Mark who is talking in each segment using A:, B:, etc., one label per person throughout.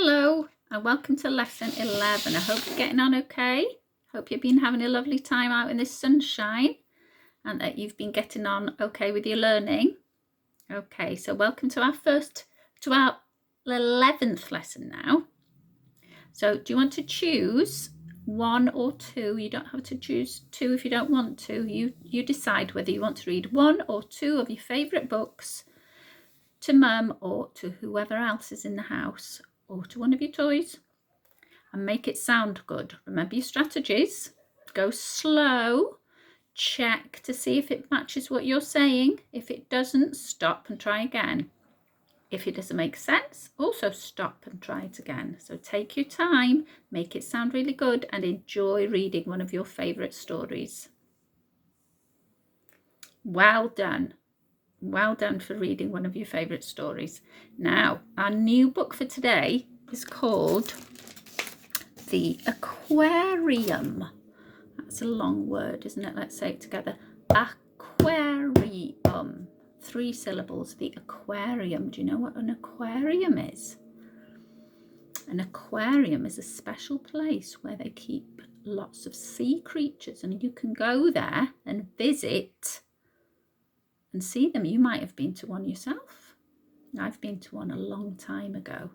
A: Hello and welcome to lesson 11. I hope you're getting on okay. Hope you've been having a lovely time out in the sunshine and that you've been getting on okay with your learning. Okay, so welcome to our 11th lesson now. So do you want to choose one or two? You don't have to choose two if you don't want to. You decide whether you want to read one or two of your favourite books to mum or to whoever else is in the house, or to one of your toys, and make it sound good. Remember your strategies. Go slow. Check to see if it matches what you're saying. If it doesn't, stop and try again. If it doesn't make sense, also stop and try it again. So take your time, make it sound really good, and enjoy reading one of your favourite stories. Well done. Well done for reading one of your favourite stories. Now, our new book for today is called The Aquarium. That's a long word, isn't it? Let's say it together. Aquarium. 3 syllables. The aquarium. Do you know what an aquarium is? An aquarium is a special place where they keep lots of sea creatures, and you can go there and visit and see them. You might have been to one yourself. I've been to one a long time ago.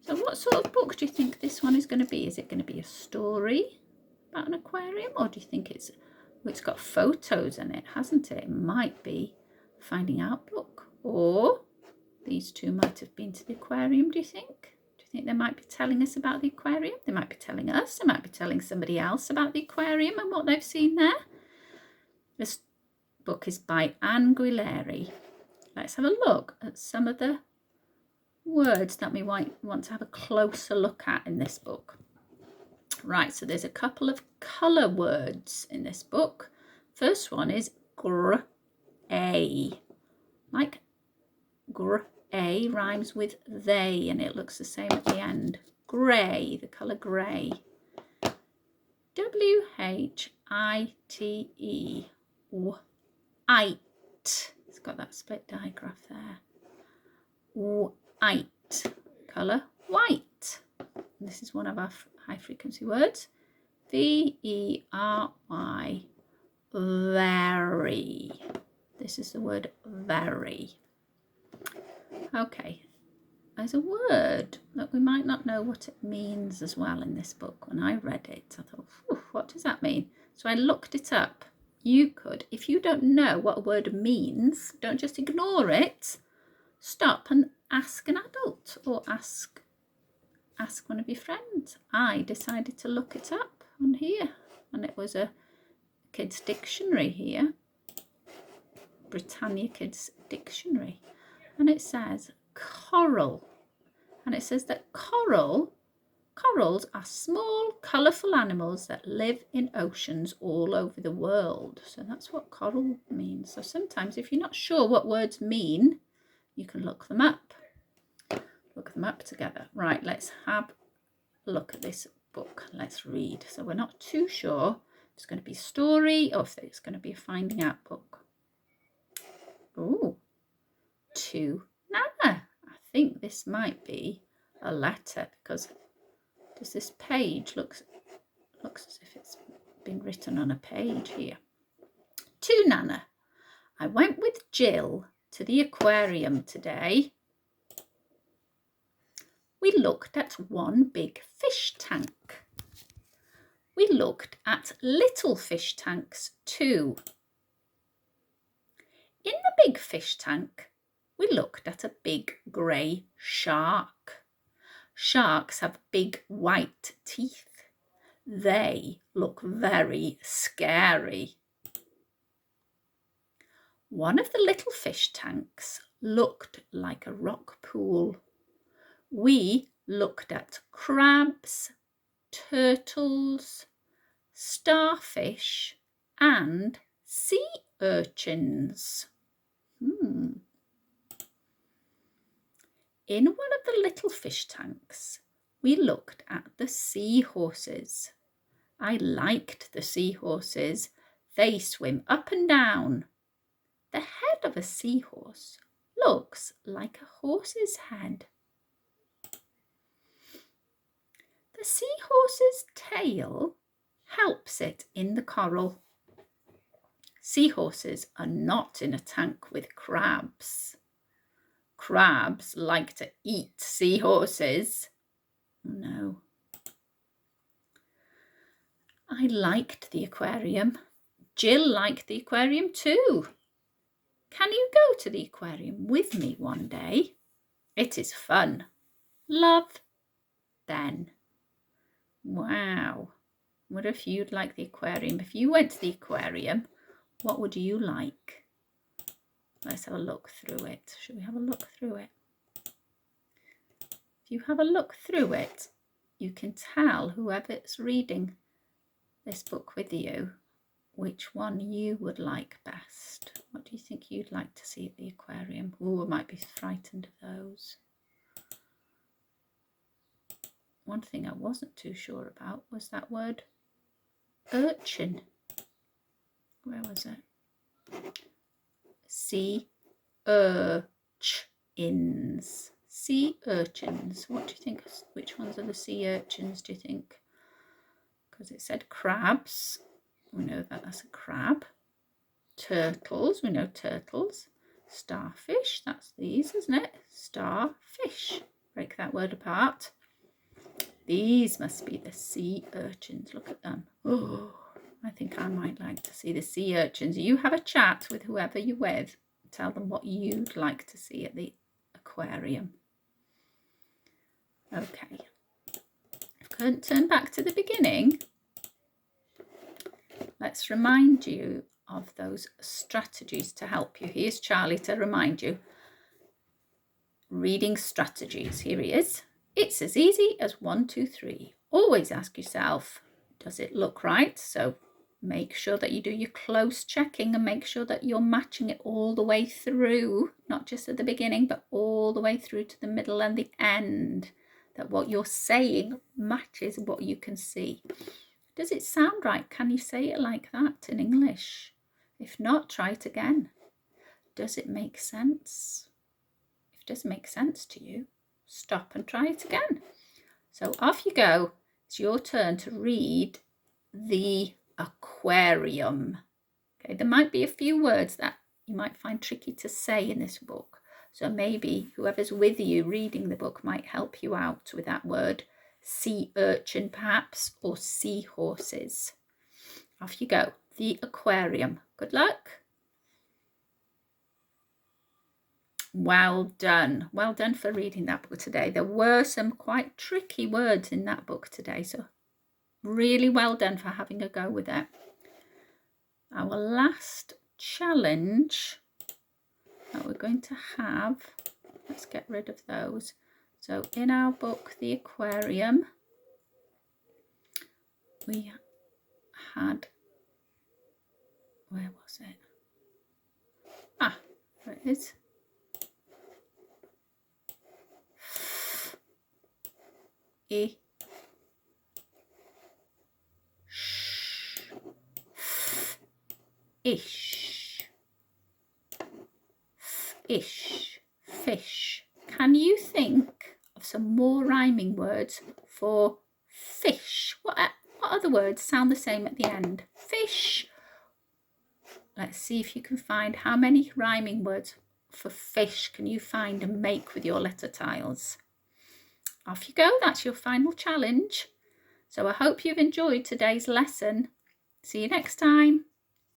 A: So what sort of book do you think this one is going to be? Is it going to be a story about an aquarium, or do you think it's got photos in it, hasn't it? It might be a finding out book, or these two might have been to the aquarium. Do you think they might be telling us about the aquarium? They might be telling us, they might be telling somebody else about the aquarium and what they've seen there. This book is by Anne Guilleri. Let's have a look at some of the words that we might want to have a closer look at in this book. Right, so there's a couple of colour words in this book. First one is grey. Like grey rhymes with they, and it looks the same at the end. Grey, the colour grey. W-H-I-T-E. White. It's got that split digraph there. White. Colour white. This is one of our high frequency words. V-E-R-Y. Very. This is the word very. Okay. There's a word that we might not know what it means as well in this book. When I read it, I thought, what does that mean? So I looked it up. You could, if you don't know what a word means, don't just ignore it. Stop and ask an adult, or ask one of your friends. I decided to look it up on here, and it was a kids dictionary here, Britannia Kids Dictionary, and it says coral, and it says that corals are small colourful animals that live in oceans all over the world. So that's what coral means. So sometimes if you're not sure what words mean, you can look them up together. Right, let's have a look at this book. Let's read. So we're not too sure if it's going to be a story or if it's going to be a finding out book. Oh, to Nana. I think this might be a letter, because does this page looks as if it's been written on a page here. To Nana. I went with Jill to the aquarium today. We looked at one big fish tank. We looked at little fish tanks too. In the big fish tank, we looked at a big grey shark. Sharks have big white teeth. They look very scary. One of the little fish tanks looked like a rock pool. We looked at crabs, turtles, starfish, and sea urchins. In one of the little fish tanks, we looked at the seahorses. I liked the seahorses. They swim up and down. The head of a seahorse looks like a horse's head. seahorse's tail helps it in the coral. Seahorses are not in a tank with crabs. Crabs like to eat seahorses. No. I liked the aquarium. Jill liked the aquarium too. Can you go to the aquarium with me one day? It is fun. Love, Ben. Wow. What if you'd like the aquarium? If you went to the aquarium, what would you like? Let's have a look through it. Should we have a look through it? If you have a look through it, you can tell whoever's reading this book with you which one you would like best. What do you think you'd like to see at the aquarium? Oh, I might be frightened of those. One thing I wasn't too sure about was that word urchin. Where was it? Sea urchins. Sea urchins. What do you think? Which ones are the sea urchins, do you think? Because it said crabs. We know that that's a crab. Turtles. We know turtles. Starfish. That's these, isn't it? Starfish. Break that word apart. These must be the sea urchins. Look at them. Oh, I think I might like to see the sea urchins. You have a chat with whoever you're with. Tell them what you'd like to see at the aquarium. Okay. If I turn back to the beginning, let's remind you of those strategies to help you. Here's Charlie to remind you. Reading strategies. Here he is. It's as easy as 1, 2, 3. Always ask yourself, does it look right? So make sure that you do your close checking and make sure that you're matching it all the way through, not just at the beginning, but all the way through to the middle and the end, that what you're saying matches what you can see. Does it sound right? Can you say it like that in English? If not, try it again. Does it make sense? If it doesn't make sense to you, stop and try it again. So off you go. It's your turn to read the aquarium. Okay, there might be a few words that you might find tricky to say in this book. So maybe whoever's with you reading the book might help you out with that word. Sea urchin perhaps, or seahorses. Off you go. The aquarium. Good luck. Well done. Well done for reading that book today. There were some quite tricky words in that book today, so really well done for having a go with it. Our last challenge that we're going to have, let's get rid of those. So in our book, The Aquarium, we had, where was it? Ah, there it is. E. Ish. Ish. Fish. Can you think of some more rhyming words for fish? What other words sound the same at the end? Fish. Let's see if you can find how many rhyming words for fish can you find and make with your letter tiles. Off you go. That's your final challenge. So I hope you've enjoyed today's lesson. See you next time.